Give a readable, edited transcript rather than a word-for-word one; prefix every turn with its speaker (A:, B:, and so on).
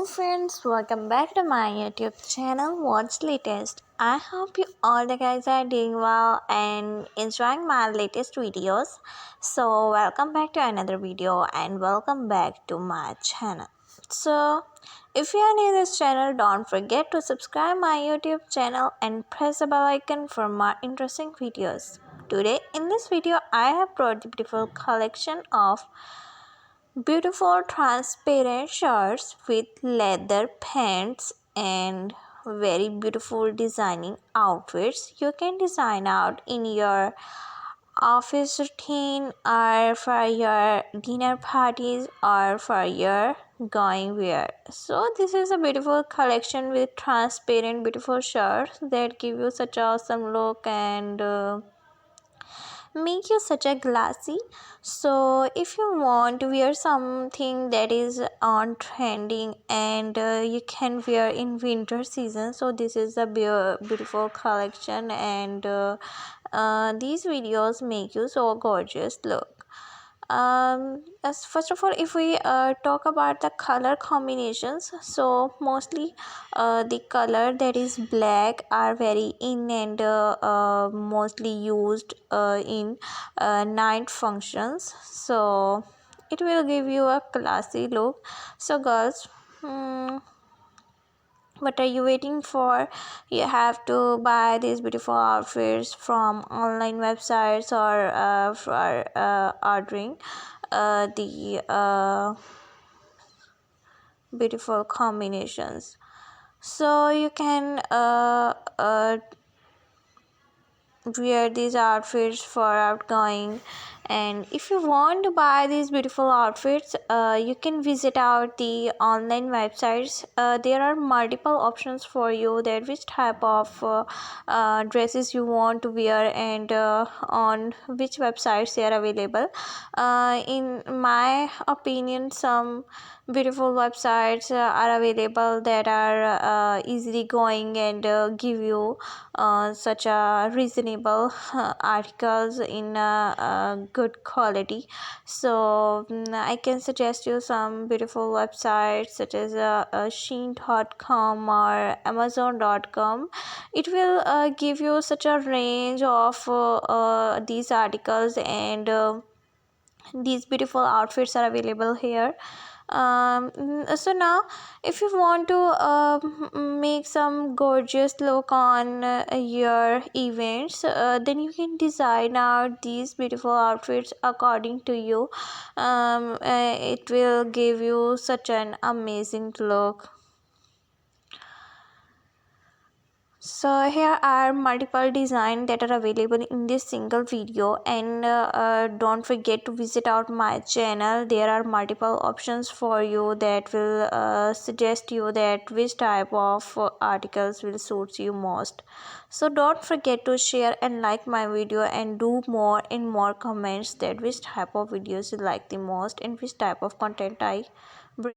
A: Hello friends, welcome back to my YouTube channel What's Latest. I hope you all the guys are doing well and enjoying my latest videos. So welcome back to another video and welcome back to my channel. So if you are new to this channel, don't forget to subscribe my YouTube channel and press the bell icon for more interesting videos. Today in this video I have brought the beautiful collection of beautiful transparent shirts with leather pants and very beautiful designing outfits you can design out in your office routine or for your dinner parties or for your going wear. So this is a beautiful collection with transparent beautiful shirts that give you such awesome look and make you such a glassy. So if you want to wear something that is on trending and you can wear in winter season, so this is a beautiful collection and these videos make you so gorgeous look. As first of all, if we talk about the color combinations, so mostly the color that is black are very in and mostly used in night functions, so it will give you a classy look. So girls, what are you waiting for? You have to buy these beautiful outfits from online websites or for ordering the beautiful combinations. So you can wear these outfits for outgoing, and if you want to buy these beautiful outfits, you can visit out the online websites. There are multiple options for you that which type of dresses you want to wear and on which websites they are available. In my opinion, some beautiful websites are available that are easily going and give you such a reasonable articles in good quality. So I can suggest you some beautiful websites such as Shein.com or Amazon.com. It will give you such a range of these articles and these beautiful outfits are available here. So now if you want to make some gorgeous look on your events, then you can design out these beautiful outfits according to you. It will give you such an amazing look. So here are multiple designs that are available in this single video, and don't forget to visit out my channel. There are multiple options for you that will suggest you that which type of articles will suit you most. So don't forget to share and like my video and do more and more comments that which type of videos you like the most and which type of content I